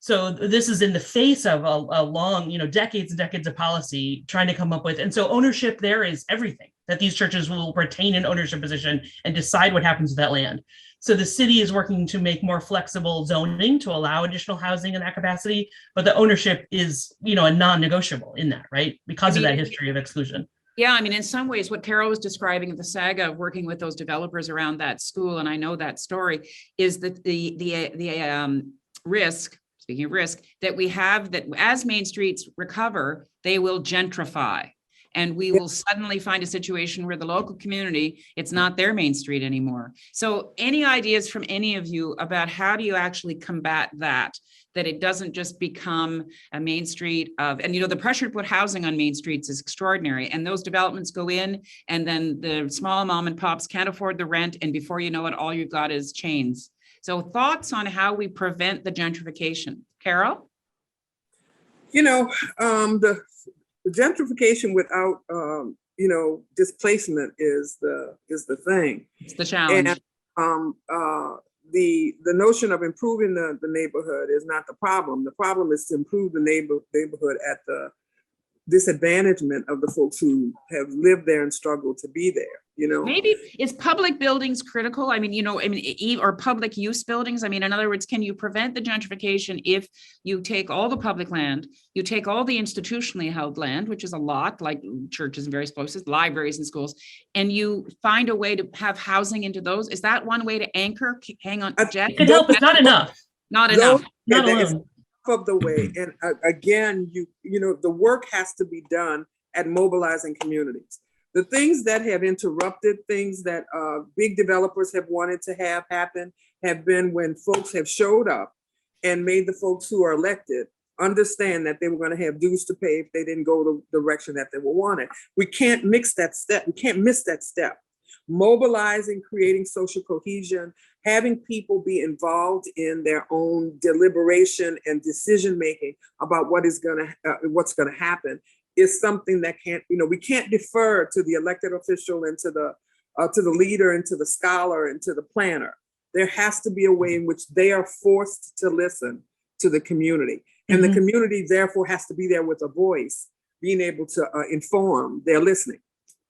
this is in the face of a long, decades and decades of policy trying to come up with. And so ownership there is everything, that these churches will retain an ownership position and decide what happens with that land. So the city is working to make more flexible zoning to allow additional housing in that capacity, but the ownership is, a non-negotiable in that, right? Because of that history of exclusion. Yeah, I mean, in some ways, what Carol was describing of the saga of working with those developers around that school, and I know that story, is that the risk, speaking of risk, that we have, that as main streets recover, they will gentrify. And we will suddenly find a situation where the local community, it's not their main street anymore. So any ideas from any of you about how do you actually combat that it doesn't just become a main street of, and the pressure to put housing on main streets is extraordinary. And those developments go in, and then the small mom and pops can't afford the rent. And before you know it, all you've got is chains. So thoughts on how we prevent the gentrification? Carol? The gentrification without, displacement is the thing. It's the challenge. And the notion of improving the neighborhood is not the problem. The problem is to improve the neighborhood at the disadvantagement of the folks who have lived there and struggled to be there. Maybe is public buildings critical? Or public use buildings? In other words, can you prevent the gentrification if you take all the public land, you take all the institutionally held land, which is a lot, like churches in various places, libraries and schools, and you find a way to have housing into those? Is that one way to anchor? Hang on, Jet. It could help. It's not enough. Not enough. Not alone. Of the way, and again, the work has to be done at mobilizing communities. The things that have interrupted things that big developers have wanted to have happen have been when folks have showed up and made the folks who are elected understand that they were going to have dues to pay if they didn't go the direction that they were wanted. We can't mix that step. We can't miss that step. Mobilizing, creating social cohesion, having people be involved in their own deliberation and decision-making about what's going to happen is something that we can't defer to the elected official and to the leader and to the scholar and to the planner. There has to be a way in which they are forced to listen to the community. And the community therefore has to be there with a voice, being able to inform their listening.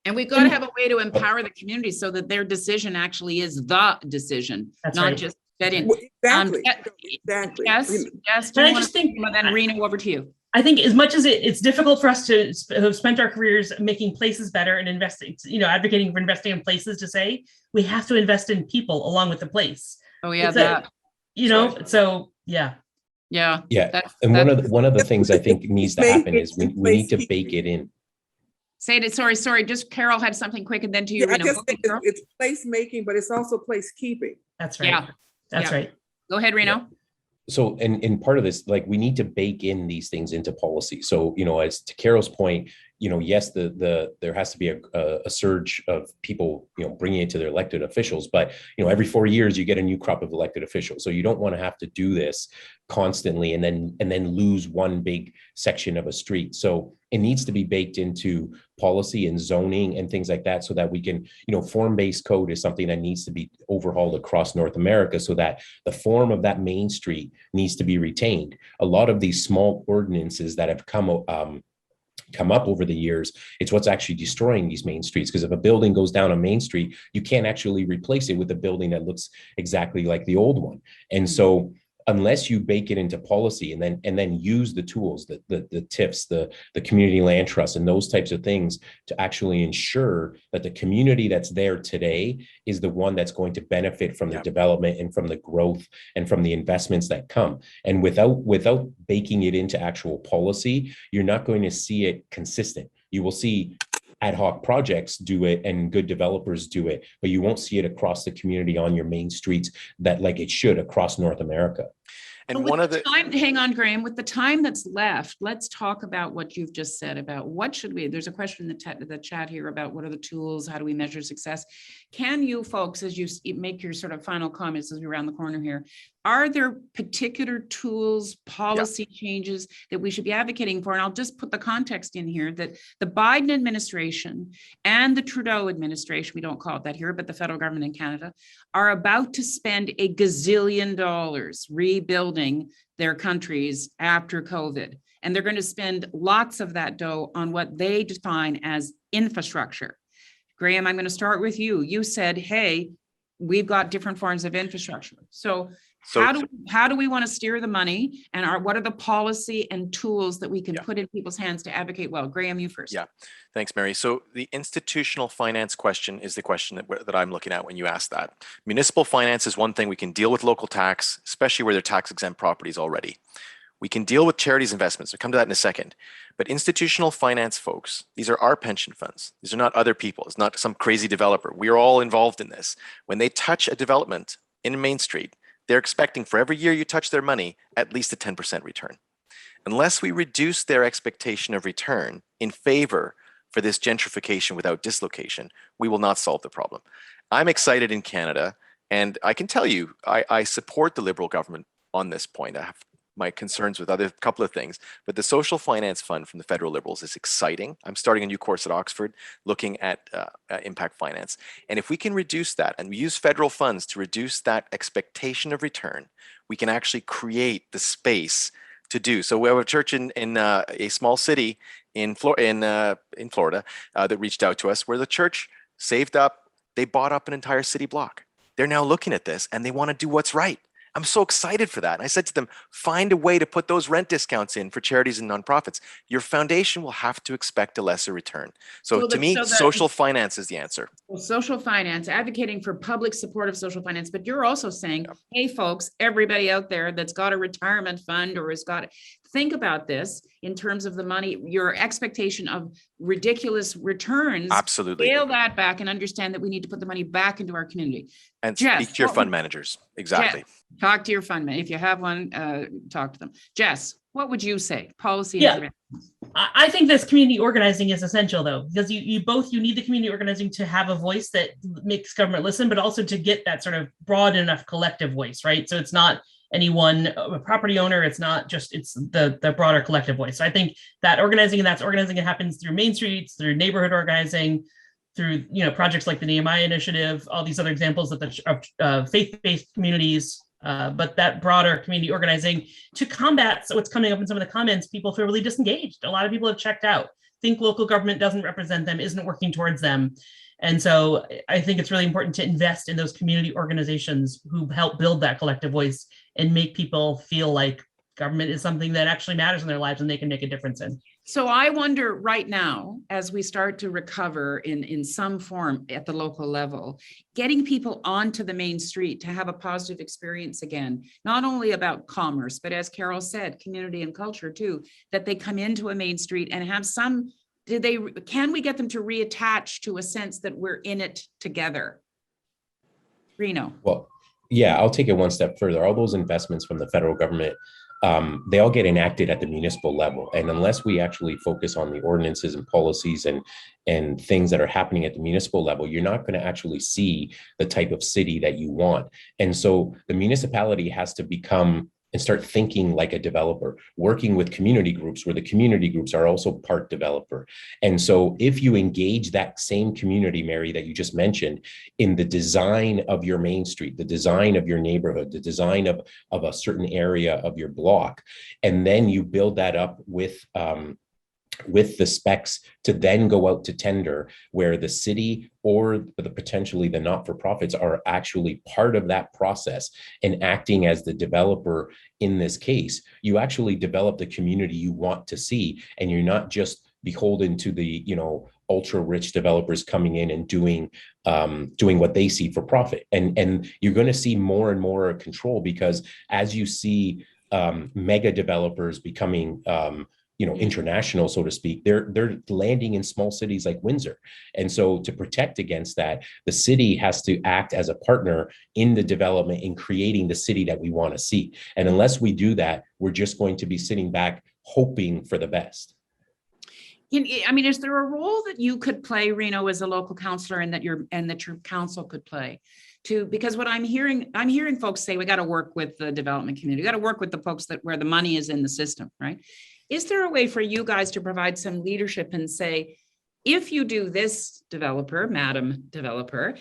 And we've got to have a way to empower the community so that their decision actually is the decision, not just fit in. Well, exactly. Yes. And I just think, then Rena, over to you. I think as much as it's difficult for us to have spent our careers making places better and investing, advocating for investing in places, to say we have to invest in people along with the place. Oh yeah, so yeah. Yeah. And one of the things I think needs to happen is we need to bake it in. Say it. Sorry. Just Carol had something quick, and then to you. I just think it's placemaking, but it's also placekeeping. That's right. That's right. Go ahead, Reno. Yeah. So, and part of this, we need to bake in these things into policy. So, as to Carol's point, yes, there has to be a surge of people, bringing it to their elected officials, but, every 4 years you get a new crop of elected officials. So you don't want to have to do this constantly and then lose one big section of a street. So it needs to be baked into policy and zoning and things like that, so that we can, form-based code is something that needs to be overhauled across North America, so that the form of that main street needs to be retained. A lot of these small ordinances that have come up over the years, it's what's actually destroying these main streets. Because if a building goes down on Main Street, you can't actually replace it with a building that looks exactly like the old one. And so unless you bake it into policy and then use the tools, the TIFs, the community land trust, and those types of things to actually ensure that the community that's there today is the one that's going to benefit from the development and from the growth and from the investments that come. And without baking it into actual policy, you're not going to see it consistent. You will see ad hoc projects do it and good developers do it, but you won't see it across the community on your main streets that like it should across North America. And one of the time, hang on, Graham, with the time that's left, let's talk about what you've just said about what should we, there's a question in the chat here about what are the tools, how do we measure success? Can you folks, as you make your sort of final comments as we round the corner here, are there particular tools, policy changes that we should be advocating for? And I'll just put the context in here that the Biden administration and the Trudeau administration, we don't call it that here, but the federal government in Canada, are about to spend $1 gazillion rebuilding their countries after COVID. And they're going to spend lots of that dough on what they define as infrastructure. Graham, I'm going to start with you. You said, hey, we've got different forms of infrastructure. So how do we want to steer the money, and what are the policy and tools that we can put in people's hands to advocate well? Graham, you first. Yeah, thanks, Mary. So the institutional finance question is the question that I'm looking at when you ask that. Municipal finance is one thing. We can deal with local tax, especially where they're tax exempt properties already. We can deal with charities investments. I'll come to that in a second. But institutional finance folks, these are our pension funds. These are not other people. It's not some crazy developer. We are all involved in this. When they touch a development in Main Street, they're expecting for every year you touch their money, at least a 10% return. Unless we reduce their expectation of return in favor for this gentrification without dislocation, we will not solve the problem. I'm excited in Canada, and I can tell you, I support the Liberal government on this point. I have my concerns with other couple of things, but the Social Finance Fund from the Federal Liberals is exciting. I'm starting a new course at Oxford looking at impact finance. And if we can reduce that and we use federal funds to reduce that expectation of return, we can actually create the space to do. So we have a church in a small city in Florida that reached out to us, where the church saved up, they bought up an entire city block. They're now looking at this and they want to do what's right. I'm so excited for that. And I said to them, find a way to put those rent discounts in for charities and nonprofits. Your foundation will have to expect a lesser return. So to me, social finance is the answer. Well, social finance, advocating for public support of social finance, but you're also saying, hey, folks, everybody out there that's got a retirement fund or has got, think about this in terms of the money, your expectation of ridiculous returns. Absolutely. Scale that back and understand that we need to put the money back into our community. And speak to your fund managers. Exactly. Jess, talk to your fund manager. If you have one, talk to them. Jess, what would you say? Policy. I think this community organizing is essential, though, because you need the community organizing to have a voice that makes government listen, but also to get that sort of broad enough collective voice, right? So it's not any one property owner, it's the broader collective voice. So I think that organizing, it happens through Main Streets, through neighborhood organizing, through projects like the Nehemiah Initiative, all these other examples of faith-based communities, but that broader community organizing to combat what's coming up in some of the comments. People feel really disengaged. A lot of people have checked out, think local government doesn't represent them, isn't working towards them. And so I think it's really important to invest in those community organizations who help build that collective voice and make people feel like government is something that actually matters in their lives and they can make a difference in. So I wonder right now, as we start to recover in some form at the local level, getting people onto the main street to have a positive experience again, not only about commerce, but as Carol said, community and culture too, that they come into a main street and have some, can we get them to reattach to a sense that we're in it together? Reno. Well, yeah, I'll take it one step further. All those investments from the federal government, they all get enacted at the municipal level. And unless we actually focus on the ordinances and policies and things that are happening at the municipal level, you're not going to actually see the type of city that you want. And so the municipality has to become and start thinking like a developer, working with community groups where the community groups are also part developer. And so if you engage that same community, Mary, that you just mentioned, in the design of your main street, the design of your neighborhood, the design of a certain area of your block, and then you build that up with with the specs to then go out to tender, where the city or potentially the not-for-profits are actually part of that process and acting as the developer in this case, you actually develop the community you want to see, and you're not just beholden to the ultra rich developers coming in and doing what they see for profit. And you're going to see more and more control, because as you see mega developers becoming international, so to speak, they're landing in small cities like Windsor. And so to protect against that, the city has to act as a partner in the development in creating the city that we want to see. And unless we do that, we're just going to be sitting back hoping for the best. Is there a role that you could play, Reno, as a local councillor, and that your council could play too? Because what I'm hearing folks say, we got to work with the development community, we got to work with the folks where the money is in the system, right? Is there a way for you guys to provide some leadership and say, if you do this, developer, madam developer,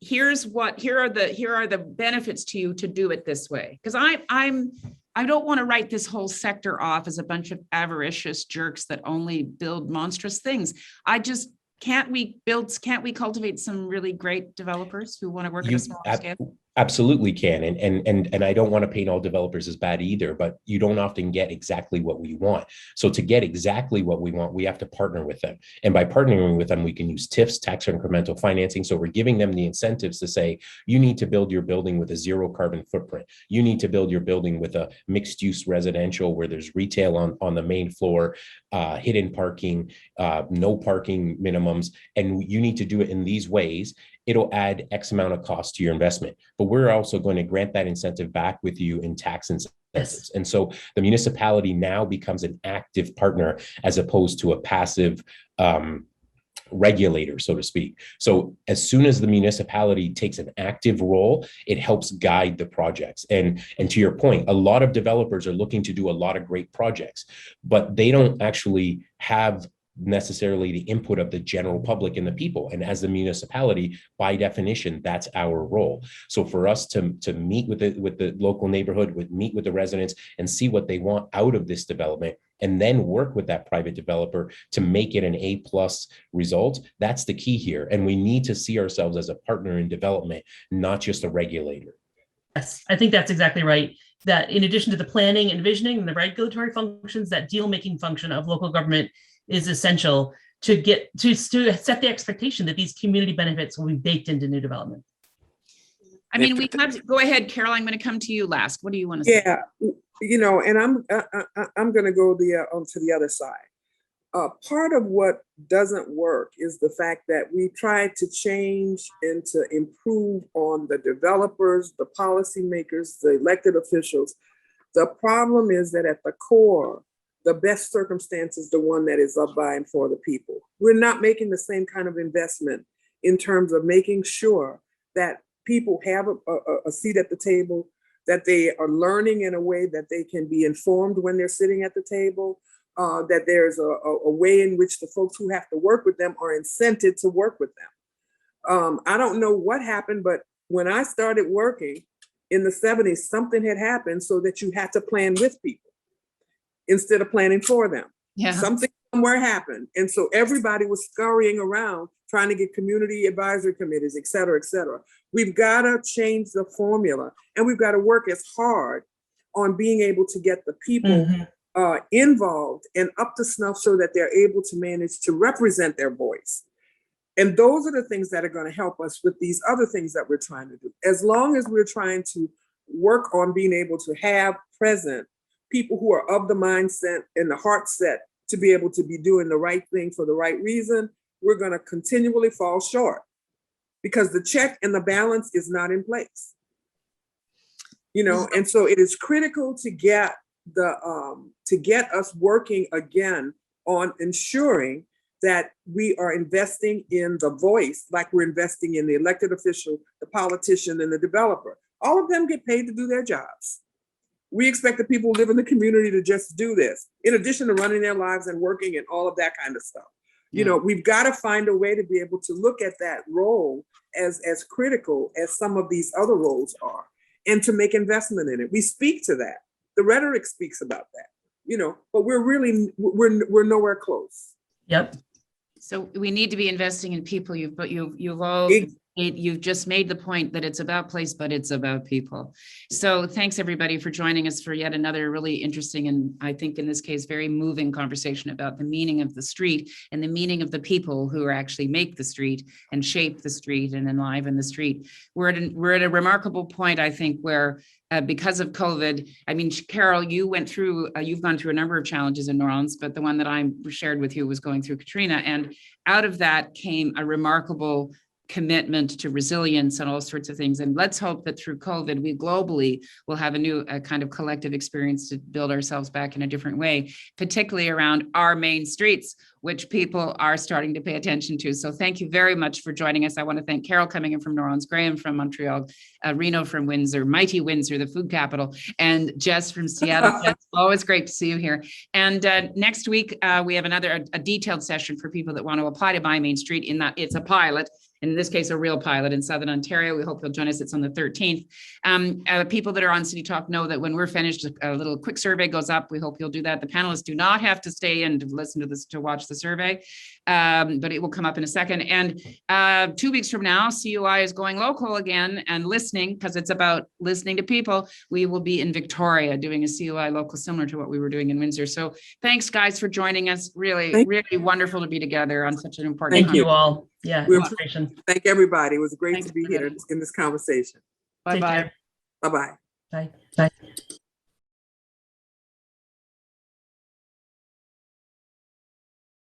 here are the benefits to you to do it this way? Because I don't want to write this whole sector off as a bunch of avaricious jerks that only build monstrous things. Can't we cultivate some really great developers who want to work at a small scale? Absolutely can. And I don't want to paint all developers as bad either, but you don't often get exactly what we want. So to get exactly what we want, we have to partner with them. And by partnering with them, we can use TIFs, tax incremental financing. So we're giving them the incentives to say, you need to build your building with a zero carbon footprint. You need to build your building with a mixed use residential where there's retail on the main floor, hidden parking, no parking minimums. And you need to do it in these ways. It'll add X amount of cost to your investment, but we're also going to grant that incentive back with you in tax incentives. Yes. And so the municipality now becomes an active partner as opposed to a passive regulator, so to speak. So as soon as the municipality takes an active role, it helps guide the projects. And to your point, a lot of developers are looking to do a lot of great projects, but they don't actually have necessarily the input of the general public and the people. And as the municipality, by definition, that's our role. So for us to meet with the local neighborhood, meet with the residents and see what they want out of this development, and then work with that private developer to make it an A+ result, that's the key here. And we need to see ourselves as a partner in development, not just a regulator. Yes, I think that's exactly right. That in addition to the planning and visioning and the regulatory functions, that deal-making function of local government is essential to set the expectation that these community benefits will be baked into new development. Go ahead, Carol. I'm going to come to you last. What do you want to say? Yeah, and I'm going to go onto the other side. Part of what doesn't work is the fact that we try to change and to improve on the developers, the policymakers, the elected officials. The problem is that at the core, the best circumstance is the one that is up by and for the people. We're not making the same kind of investment in terms of making sure that people have a seat at the table, that they are learning in a way that they can be informed when they're sitting at the table, that there's a way in which the folks who have to work with them are incented to work with them. I don't know what happened, but when I started working in the 70s, something had happened so that you had to plan with people instead of planning for them. Yeah. Something somewhere happened. And so everybody was scurrying around trying to get community advisory committees, et cetera, et cetera. We've got to change the formula, and we've got to work as hard on being able to get the people involved and up to snuff so that they're able to manage to represent their voice. And those are the things that are going to help us with these other things that we're trying to do. As long as we're trying to work on being able to have present people who are of the mindset and the heart set to be able to be doing the right thing for the right reason, we're going to continually fall short because the check and the balance is not in place. And so it is critical to get us working again on ensuring that we are investing in the voice, like we're investing in the elected official, the politician, and the developer. All of them get paid to do their jobs. We expect the people who live in the community to just do this, in addition to running their lives and working and all of that kind of stuff. Yeah. We've got to find a way to be able to look at that role as critical as some of these other roles are, and to make investment in it. We speak to that. The rhetoric speaks about that. but we're nowhere close. Yep. So we need to be investing in people. You've just made the point that it's about place, but it's about people. So thanks everybody for joining us for yet another really interesting, and I think in this case, very moving conversation about the meaning of the street and the meaning of the people who actually make the street and shape the street and enliven the street. We're at a remarkable point, I think, where because of COVID, I mean, Carol, you've gone through a number of challenges in New Orleans, but the one that I shared with you was going through Katrina. And out of that came a remarkable commitment to resilience and all sorts of things. And let's hope that through COVID, we globally will have a kind of collective experience to build ourselves back in a different way, particularly around our main streets, which people are starting to pay attention to. So thank you very much for joining us. I want to thank Carol coming in from New Orleans, Graham from Montreal, Reno from Windsor, mighty Windsor, the food capital, and Jess from Seattle. Jess, always great to see you here. And next week, we have a detailed session for people that want to apply to Buy Main Street, in that it's a pilot. In this case, a real pilot in Southern Ontario. We hope you'll join us. It's on the 13th. People that are on City Talk know that when we're finished, a little quick survey goes up. We hope you'll do that. The panelists do not have to stay and listen to this to watch the survey, but it will come up in a second. And 2 weeks from now, CUI is going local again and listening, because it's about listening to people. We will be in Victoria doing a CUI local similar to what we were doing in Windsor. So thanks, guys, for joining us. Really wonderful to be together on such an important. Thank you all. Yeah. Thank everybody. It was great Thanks to be for here in this conversation. Bye-bye. Bye-bye. Bye. Bye.